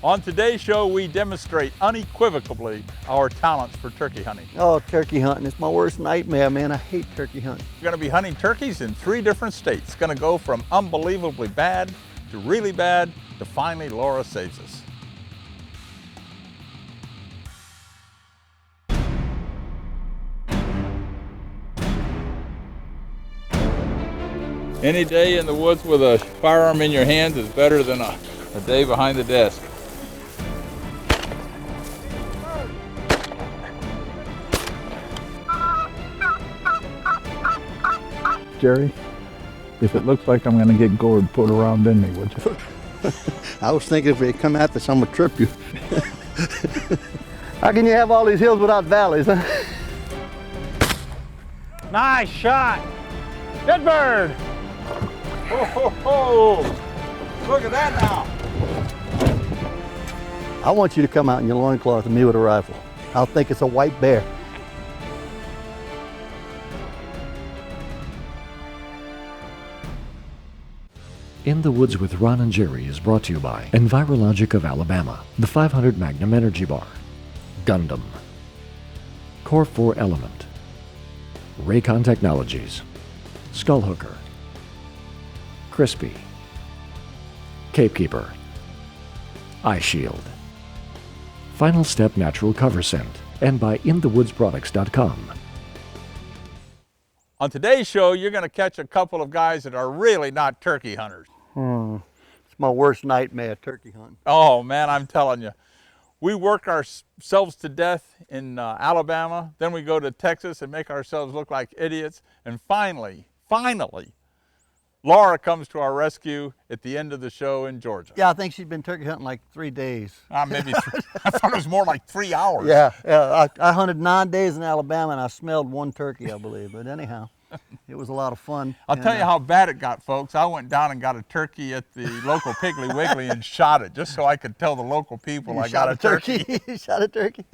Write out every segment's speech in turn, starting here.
On today's show, we demonstrate unequivocally our talents for turkey hunting. Oh, turkey hunting, it's my worst nightmare, man. I hate turkey hunting. We're going to be hunting turkeys in 3 different states. It's going to go from unbelievably bad to really bad to finally Laura saves us. Any day in the woods with a firearm in your hand is better than a day behind the desk. Jerry, if it looks like I'm going to get gored, put a round in me, would you? I was thinking if they come after us, I'm gonna trip you. How can you have all these hills without valleys, huh? Nice shot. Good bird. Oh, ho, ho. Look at that now. I want you to come out in your loincloth and me with a rifle. I'll think it's a white bear. In the Woods with Ron and Jerry is brought to you by Envirologic of Alabama, the 500 Magnum Energy Bar, Gundam, Core 4 Element, Raycon Technologies, Skull Hooker, Crispy, Cape Keeper, Eye Shield, Final Step Natural Cover Scent, and by InTheWoodsProducts.com. On today's show, you're going to catch a couple of guys that are really not turkey hunters. It's my worst nightmare, turkey hunting. Oh man, I'm telling you. We work ourselves to death in Alabama, then we go to Texas and make ourselves look like idiots, and finally, Laura comes to our rescue at the end of the show in Georgia. Yeah, I think she's been turkey hunting like 3 days. Maybe I thought it was more like 3 hours. Yeah. I hunted 9 days in Alabama and I smelled 1 turkey, I believe. But anyhow, it was a lot of fun. I'll tell you how bad it got, folks. I went down and got a turkey at the local Piggly Wiggly and shot it just so I could tell the local people I got a turkey. You shot a turkey?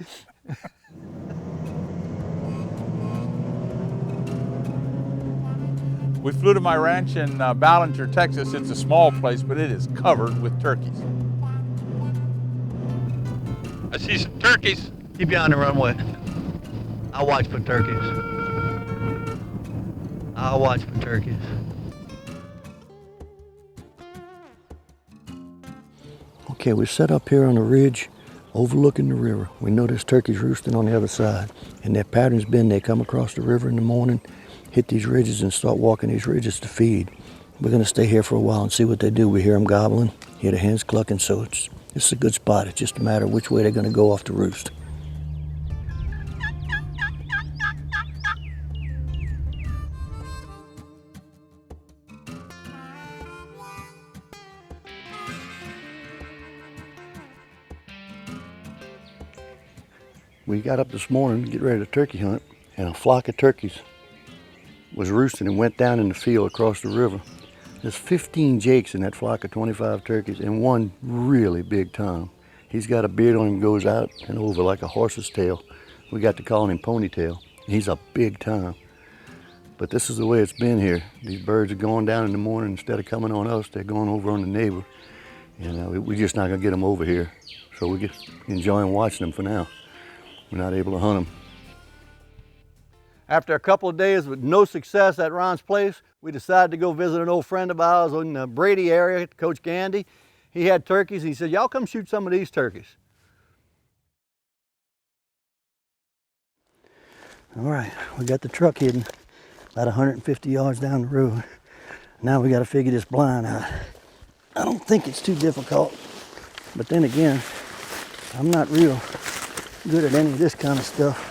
We flew to my ranch in Ballinger, Texas. It's a small place, but it is covered with turkeys. I see some turkeys. Keep you on the runway. I'll watch for turkeys. I'll watch for turkeys. Okay, we're set up here on a ridge overlooking the river. We know there's turkeys roosting on the other side. And their pattern's been they come across the river in the morning, hit these ridges and start walking these ridges to feed. We're gonna stay here for a while and see what they do. We hear them gobbling, hear the hens clucking, so it's a good spot. It's just a matter of which way they're gonna go off to roost. We got up this morning to get ready to turkey hunt, and a flock of turkeys was roosting and went down in the field across the river. There's 15 jakes in that flock of 25 turkeys and 1 really big tom. He's got a beard on him, goes out and over like a horse's tail. We got to calling him Ponytail. He's a big tom. But this is the way it's been here. These birds are going down in the morning. Instead of coming on us, they're going over on the neighbor. And we're just not gonna get them over here. So we're just enjoying watching them for now. We're not able to hunt them. After a couple of days with no success at Ron's place, we decided to go visit an old friend of ours in the Brady area, Coach Gandy. He had turkeys. He said, y'all come shoot some of these turkeys. All right, we got the truck hidden about 150 yards down the road. Now we got to figure this blind out. I don't think it's too difficult, but then again, I'm not real good at any of this kind of stuff.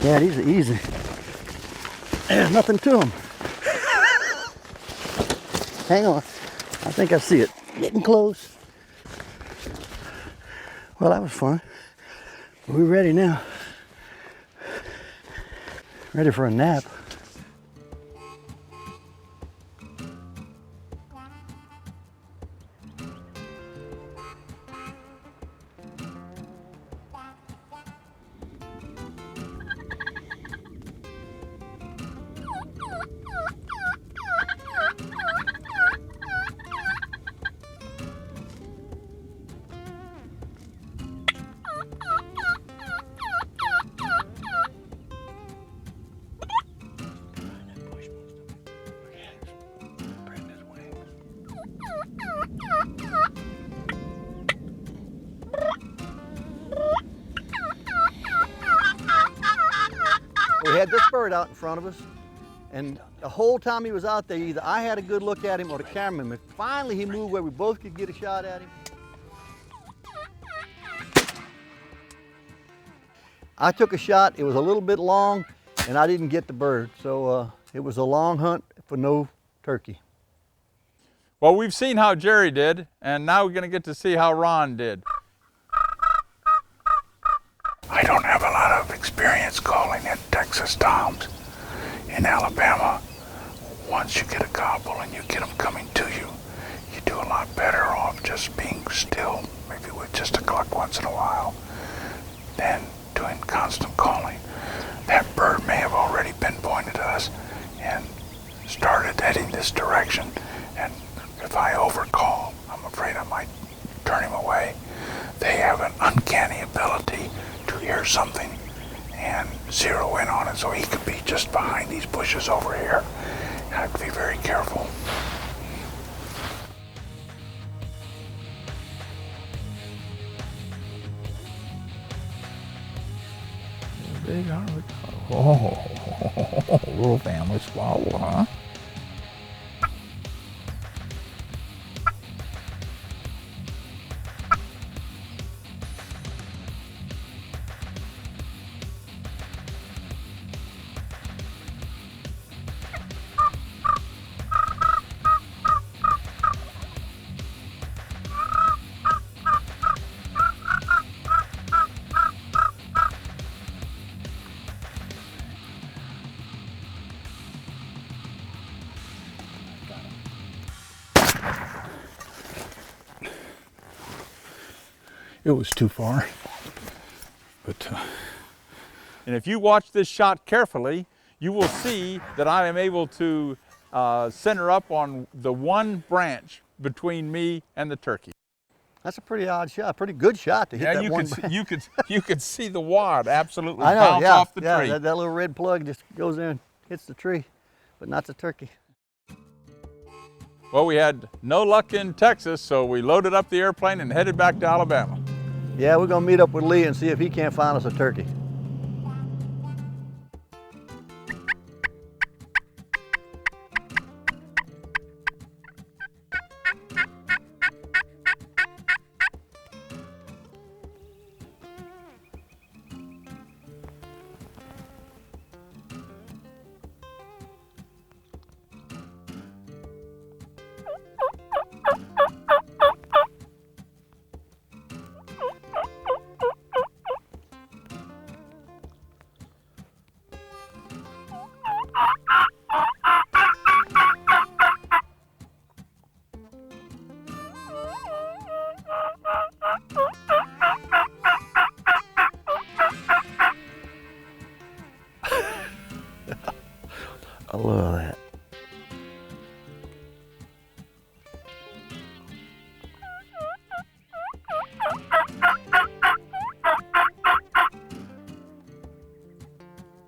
Yeah, these are easy. There's nothing to them. Hang on, I think I see it. Getting close. Well, that was fun. We're ready now. Ready for a nap. bird out in front of us, and the whole time he was out there, either I had a good look at him or the cameraman. But finally, he moved where we both could get a shot at him. I took a shot. It was a little bit long, and I didn't get the bird. So it was a long hunt for no turkey. Well, we've seen how Jerry did, and now we're going to get to see how Ron did. I don't have a lot of experience calling in Texas toms. In Alabama, once you get a gobble and you get them coming to you, you do a lot better off just being still, maybe with just a cluck once in a while, than doing constant calling. That bird may have already pinpointed us and started heading this direction, and if I overcall, I'm afraid I might turn him away. They have an uncanny ability to hear something and zero in on it, so he could be just behind these bushes over here. I have to be very careful. Big avocado. Oh, little family swallow, huh? It was too far, but And if you watch this shot carefully, you will see that I am able to center up on the one branch between me and the turkey. That's a pretty odd shot, pretty good shot to hit Yeah, that you one. could you could see the wad absolutely I know, bounce yeah, off the yeah, tree. that little red plug just goes in and hits the tree, but not the turkey. Well, we had no luck in Texas, so we loaded up the airplane and headed back to Alabama. Yeah, we're gonna meet up with Lee and see if he can't find us a turkey. I love that.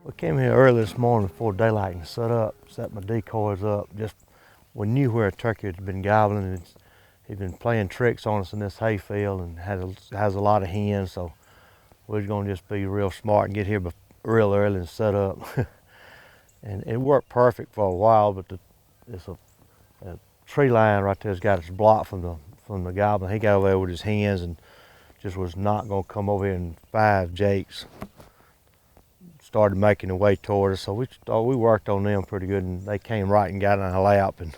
We came here early this morning before daylight and set my decoys up. Just we knew where a turkey had been gobbling. He'd been playing tricks on us in this hayfield and has a lot of hens, so we're going to just be real smart and get here real early and set up. And it worked perfect for a while, but it's a tree line right there's got us blocked from the gobbling. He got over there with his hens and just was not going to come over here, and 5 jakes started making their way toward us. So we worked on them pretty good, and they came right and got in our lap, and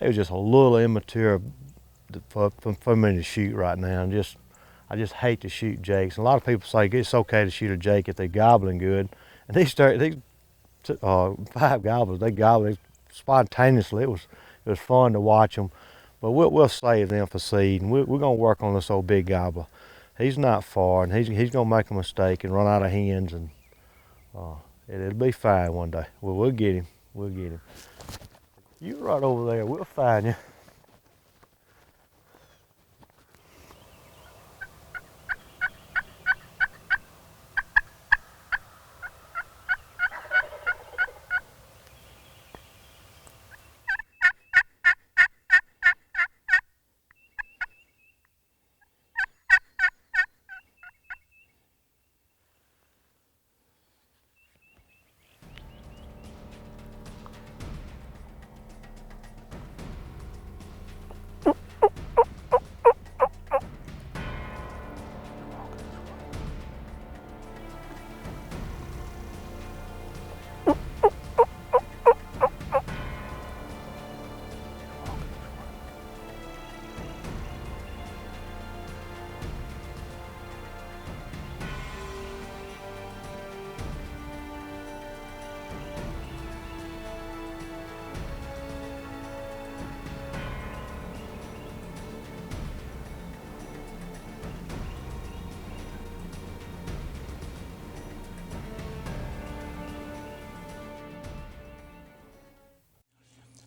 they were just a little immature for me to shoot right now. And I just hate to shoot jakes. And a lot of people say it's okay to shoot a jake if they're gobbling good, and these 5 gobblers, they gobbled spontaneously. It was fun to watch them, but we'll save them for seed, and we're going to work on this old big gobbler. He's not far, and he's going to make a mistake and run out of hens, and it'll be fine one day. We'll get him. We'll get him. You right over there. We'll find you.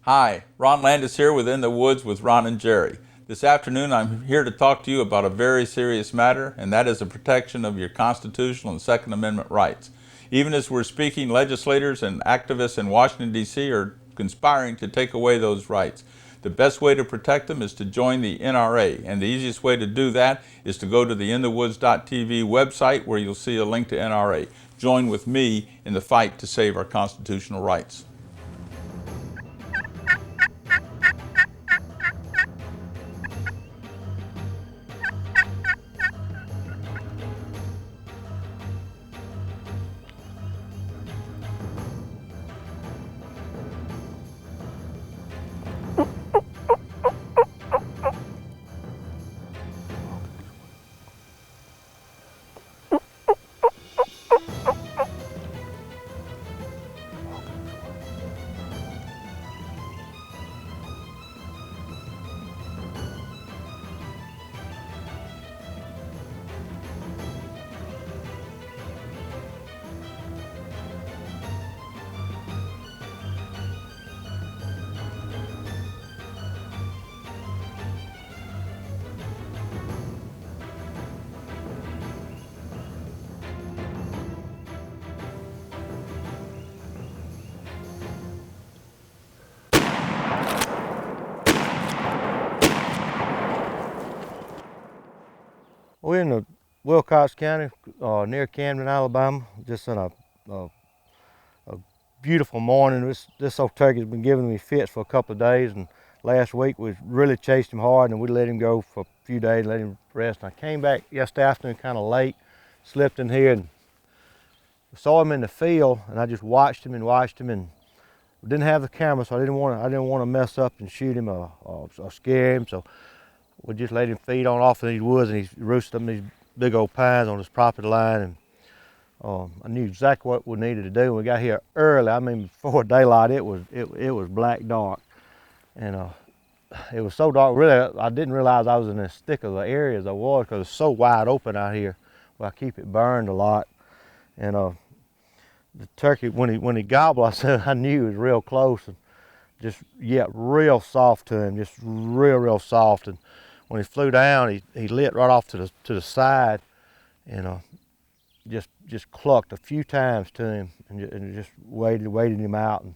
Hi, Ron Landis here with In the Woods with Ron and Jerry. This afternoon I'm here to talk to you about a very serious matter, and that is the protection of your constitutional and Second Amendment rights. Even as we're speaking, legislators and activists in Washington, D.C. are conspiring to take away those rights. The best way to protect them is to join the NRA, and the easiest way to do that is to go to the inthewoods.tv website where you'll see a link to NRA. Join with me in the fight to save our constitutional rights. We're in the Wilcox County, near Camden, Alabama. Just in a beautiful morning. This old turkey's been giving me fits for a couple of days, and last week we really chased him hard, and we let him go for a few days, let him rest. And I came back yesterday afternoon kind of late, slipped in here and saw him in the field, and I just watched him, and we didn't have the camera, so I didn't want to mess up and shoot him or scare him. So we just let him feed on off in these woods, and he's roosted up in these big old pines on his property line. And I knew exactly what we needed to do. When we got here early, I mean before daylight, it was black dark, and it was so dark. Really, I didn't realize I was in as thick of the area as I was, because it's so wide open out here. Well, I keep it burned a lot, and the turkey, when he gobbled, I knew he was real close, and just real soft to him, just real soft. And when he flew down, he lit right off to the side, and just clucked a few times to him, and just waited him out, and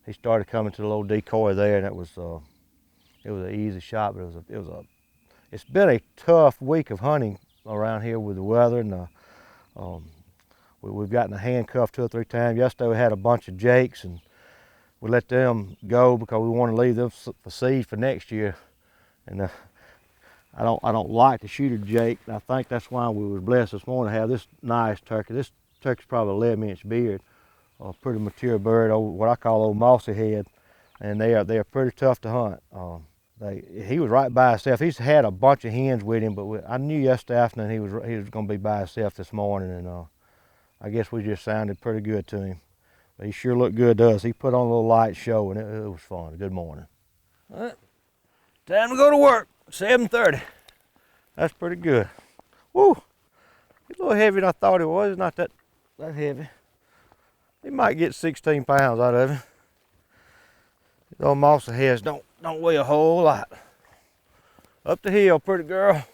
he started coming to the little decoy there, and it was an easy shot, but it's been a tough week of hunting around here with the weather, and we've gotten a handcuff 2 or 3 times. Yesterday we had a bunch of jakes, and we let them go because we want to leave them for seed for next year, and I don't like to shoot a jake, and I think that's why we were blessed this morning to have this nice turkey. This turkey's probably 11-inch beard, a pretty mature bird, what I call old mossy head, and they are pretty tough to hunt. He was right by himself. He's had a bunch of hens with him, but I knew yesterday afternoon he was going to be by himself this morning, and I guess we just sounded pretty good to him. But he sure looked good to us. He put on a little light show, and it was fun. Good morning. All right. Time to go to work. 7:30. That's pretty good. Woo! He's a little heavier than I thought he was. He's not that heavy. He might get 16 pounds out of him. These old mossy heads don't weigh a whole lot. Up the hill, pretty girl.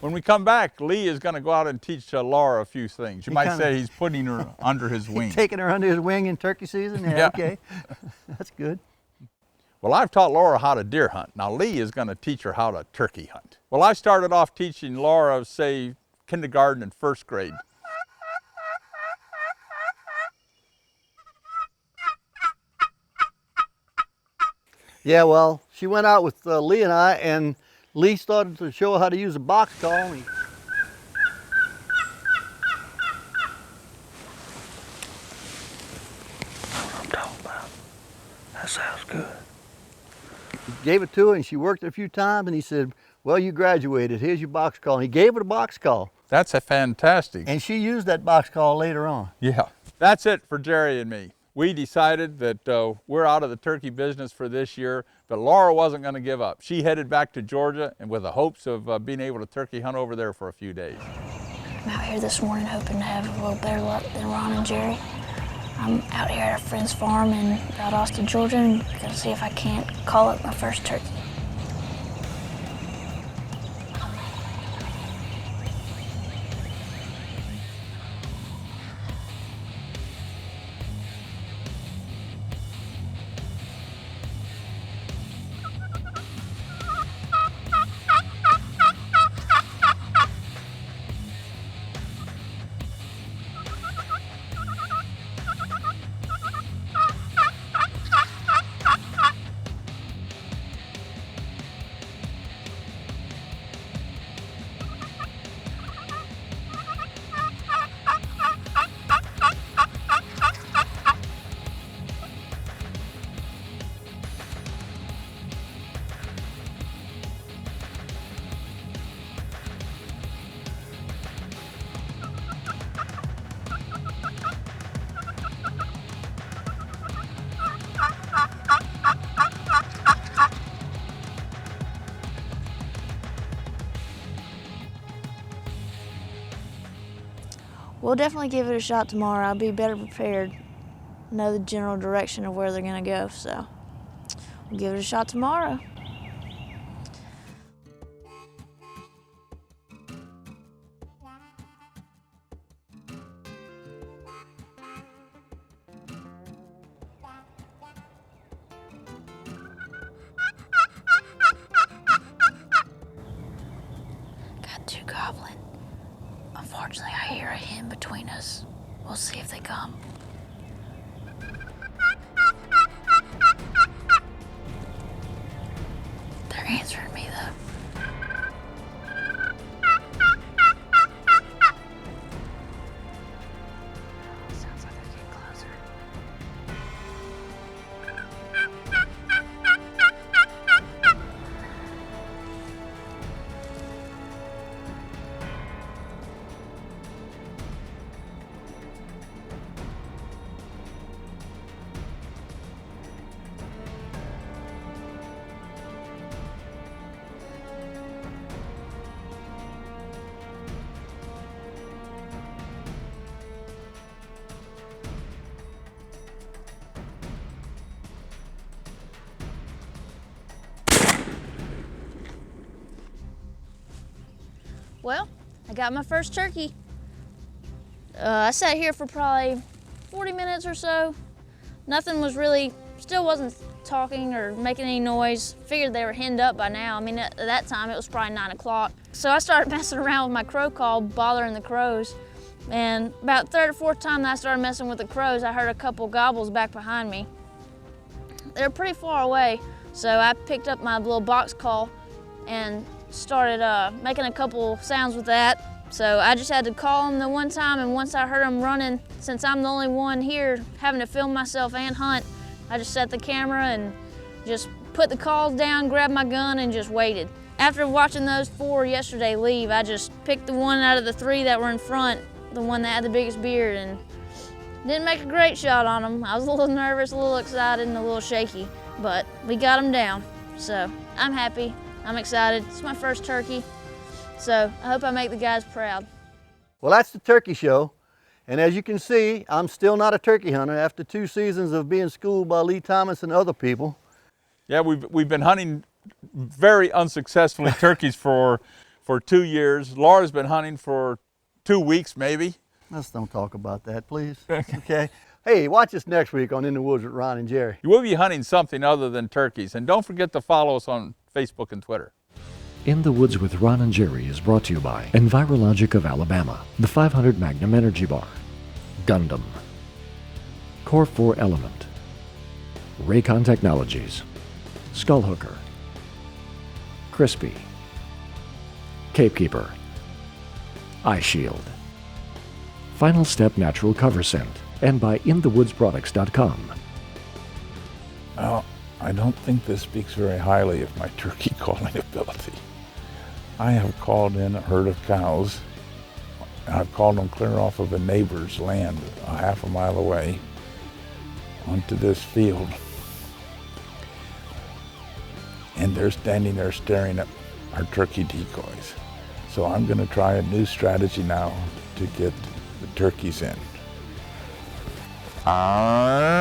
When we come back, Lee is going to go out and teach Laura a few things. You might say he's putting her under his wing. Taking her under his wing in turkey season? Yeah. Okay. That's good. Well, I've taught Laura how to deer hunt. Now Lee is going to teach her how to turkey hunt. Well, I started off teaching Laura, say, kindergarten and 1st grade. Yeah, well, she went out with Lee and I, and Lee started to show her how to use a box call. What I'm talking about. That sounds good. He gave it to her, and she worked it a few times, and he said, well, you graduated. Here's your box call. And he gave her the box call. That's a fantastic. And she used that box call later on. Yeah. That's it for Jerry and me. We decided that we're out of the turkey business for this year, but Laura wasn't going to give up. She headed back to Georgia, and with the hopes of being able to turkey hunt over there for a few days. I'm out here this morning hoping to have a little better luck than Ron and Jerry. I'm out here at a friend's farm in Valdosta, Georgia, and gonna see if I can't call up my first turkey. We'll definitely give it a shot tomorrow. I'll be better prepared, know the general direction of where they're gonna go, so we'll give it a shot tomorrow. Got two gobbling. Unfortunately, I hear a hen between us. We'll see if they come. They're answering me though. Sounds like they're getting closer. Well, I got my first turkey. I sat here for probably 40 minutes or so. Nothing was really, still wasn't talking or making any noise. Figured they were henned up by now. I mean, at that time it was probably 9 o'clock. So I started messing around with my crow call, bothering the crows. And about third or fourth time that I started messing with the crows, I heard a couple gobbles back behind me. They're pretty far away, so I picked up my little box call and started making a couple sounds with that. So I just had to call them the one time, and once I heard them running, since I'm the only one here having to film myself and hunt, I just set the camera and just put the calls down, grabbed my gun, and just waited. After watching those 4 yesterday leave, I just picked the one out of the 3 that were in front, the one that had the biggest beard, and didn't make a great shot on them. I was a little nervous, a little excited, and a little shaky, but we got them down. So I'm happy. I'm excited. It's my first turkey, so I hope I make the guys proud. Well, that's the turkey show. And as you can see, I'm still not a turkey hunter after 2 seasons of being schooled by Lee Thomas and other people. Yeah, we've been hunting very unsuccessfully turkeys for 2 years. Laura's been hunting for 2 weeks maybe. Let's don't talk about that, please. Okay. Hey, watch us next week on In the Woods with Ron and Jerry. You will be hunting something other than turkeys, and don't forget to follow us on Facebook and Twitter. In the Woods with Ron and Jerry is brought to you by Envirologic of Alabama, the 500 Magnum Energy Bar, Gundam, Core 4 Element, Raycon Technologies, Skull Hooker, Crispy, Cape Keeper, Eye Shield, Final Step Natural Cover Scent, and by InTheWoodsProducts.com. Well, I don't think this speaks very highly of my turkey calling ability. I have called in a herd of cows. I've called them clear off of a neighbor's land a half a mile away onto this field. And they're standing there staring at our turkey decoys. So I'm going to try a new strategy now to get the turkeys in. PUR